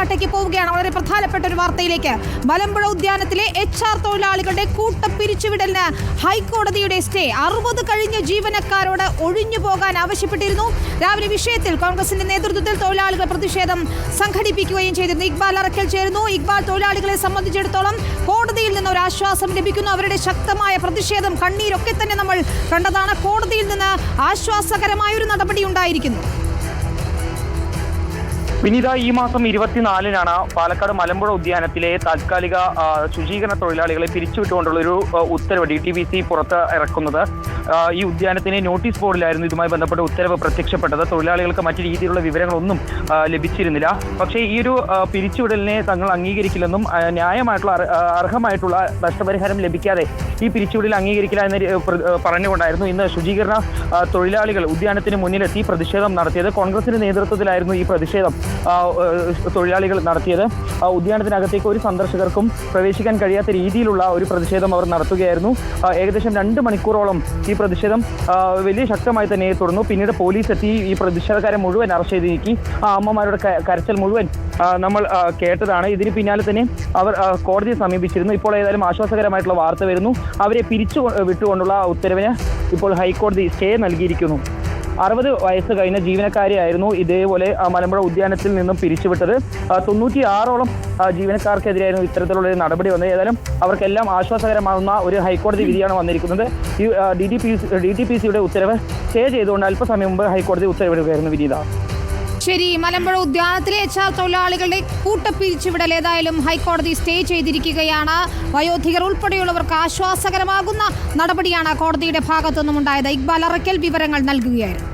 പാലക്കാട്ടേക്ക് പോവുകയാണ്. വളരെ പ്രധാനപ്പെട്ട ഒരു വാർത്തയിലേക്ക്. മലമ്പുഴ ഉദ്യാനത്തിലെ HR തൊഴിലാളികളുടെ കൂട്ടപ്പിരിച്ചുവിടലിന് ഹൈക്കോടതിയുടെ സ്റ്റേ. 60 കഴിഞ്ഞ ജീവനക്കാരോട് ഒഴിഞ്ഞു പോകാൻ ആവശ്യപ്പെട്ടിരുന്നു. രാവിലെ വിഷയത്തിൽ കോൺഗ്രസിന്റെ നേതൃത്വത്തിൽ തൊഴിലാളികൾ പ്രതിഷേധം സംഘടിപ്പിക്കുകയും ചെയ്തിരുന്നു. ഇക്ബാൽ അറക്കൽ ചേരുന്നു. ഇക്ബാൽ, തൊഴിലാളികളെ സംബന്ധിച്ചിടത്തോളം കോടതിയിൽ നിന്ന് ഒരു ആശ്വാസം ലഭിക്കുന്നു. അവരുടെ ശക്തമായ പ്രതിഷേധം, കണ്ണീരൊക്കെ തന്നെ നമ്മൾ കണ്ടതാണ്. കോടതിയിൽ നിന്ന് ആശ്വാസകരമായ ഒരു നടപടി ഉണ്ടായിരിക്കുന്നു. വിനീത, ഈ മാസം 24-നാണ് പാലക്കാട് മലമ്പുഴ ഉദ്യാനത്തിലെ താൽക്കാലിക ശുചീകരണ തൊഴിലാളികളെ പിരിച്ചുവിട്ടുകൊണ്ടുള്ള ഒരു ഉത്തരവ് DTPC പുറത്ത് ഇറക്കുന്നത്. ഈ ഉദ്യാനത്തിന് നോട്ടീസ് ബോർഡിലായിരുന്നു ഇതുമായി ബന്ധപ്പെട്ട ഉത്തരവ് പ്രത്യക്ഷപ്പെട്ടത്. തൊഴിലാളികൾക്ക് മറ്റു രീതിയിലുള്ള വിവരങ്ങളൊന്നും ലഭിച്ചിരുന്നില്ല. പക്ഷേ ഈ ഒരു പിരിച്ചുവിടലിനെ തങ്ങൾ അംഗീകരിക്കില്ലെന്നും ന്യായമായിട്ടുള്ള അർഹമായിട്ടുള്ള നഷ്ടപരിഹാരം ലഭിക്കാതെ ഈ പിരിച്ചുവിടൽ അംഗീകരിക്കില്ല എന്ന് പറഞ്ഞുകൊണ്ടായിരുന്നു ഇന്ന് ശുചീകരണ തൊഴിലാളികൾ ഉദ്യാനത്തിന് മുന്നിലെത്തി പ്രതിഷേധം നടത്തിയത്. കോൺഗ്രസിന്റെ നേതൃത്വത്തിലായിരുന്നു ഈ പ്രതിഷേധം തൊഴിലാളികൾ നടത്തിയത്. ഉദ്യാനത്തിനകത്തേക്ക് ഒരു സന്ദർശകർക്കും പ്രവേശിക്കാൻ കഴിയാത്ത രീതിയിലുള്ള ഒരു പ്രതിഷേധം അവർ നടത്തുകയായിരുന്നു. ഏകദേശം 2 മണിക്കൂറോളം ഈ പ്രതിഷേധം വലിയ ശക്തമായി തന്നെ തുടർന്നു. പിന്നീട് പോലീസ് എത്തി ഈ പ്രതിഷേധക്കാരെ മുഴുവൻ അറസ്റ്റ് ചെയ്ത് നീക്കി. അമ്മമാരുടെ കരച്ചിൽ മുഴുവൻ നമ്മൾ കേട്ടതാണ്. ഇതിന് പിന്നാലെ തന്നെ അവർ കോടതിയെ സമീപിച്ചിരുന്നു. ഇപ്പോൾ ഏതായാലും ആശ്വാസകരമായിട്ടുള്ള വാർത്ത വരുന്നു. അവരെ പിരിച്ചു വിട്ടുകൊണ്ടുള്ള ഉത്തരവിന് ഇപ്പോൾ ഹൈക്കോടതി സ്റ്റേ നൽകിയിരിക്കുന്നു. 60 വയസ്സ് കഴിഞ്ഞ ജീവനക്കാരെയായിരുന്നു ഇതേപോലെ മലമ്പുഴ ഉദ്യാനത്തിൽ നിന്നും പിരിച്ചുവിട്ടത്. 96ഓളം ജീവനക്കാർക്കെതിരെയായിരുന്നു ഇത്തരത്തിലുള്ള ഒരു നടപടി വന്നത്. ഏതായാലും അവർക്കെല്ലാം ആശ്വാസകരമാകുന്ന ഒരു ഹൈക്കോടതി വിധിയാണ് വന്നിരിക്കുന്നത്. ഈ DTPCയുടെ ഉത്തരവ് സ്റ്റേ ചെയ്തുകൊണ്ട് അല്പസമയം മുമ്പ് ഹൈക്കോടതി ഉത്തരവിടുകയായിരുന്നു. വിനീത, ശരി, മലമ്പുഴ ഉദ്യാനത്തിലെ HR തൊഴിലാളികളുടെ കൂട്ടപ്പിരിച്ചുവിടൽ ഏതായാലും ഹൈക്കോടതി സ്റ്റേ ചെയ്തിരിക്കുകയാണ്. വയോധികർ ഉൾപ്പെടെയുള്ളവർക്ക് ആശ്വാസകരമാകുന്ന നടപടിയാണ് കോടതിയുടെ ഭാഗത്തുനിന്നും ഉണ്ടായത്. ഇക്ബാൽ അറക്കൽ വിവരങ്ങൾ നൽകുകയായിരുന്നു.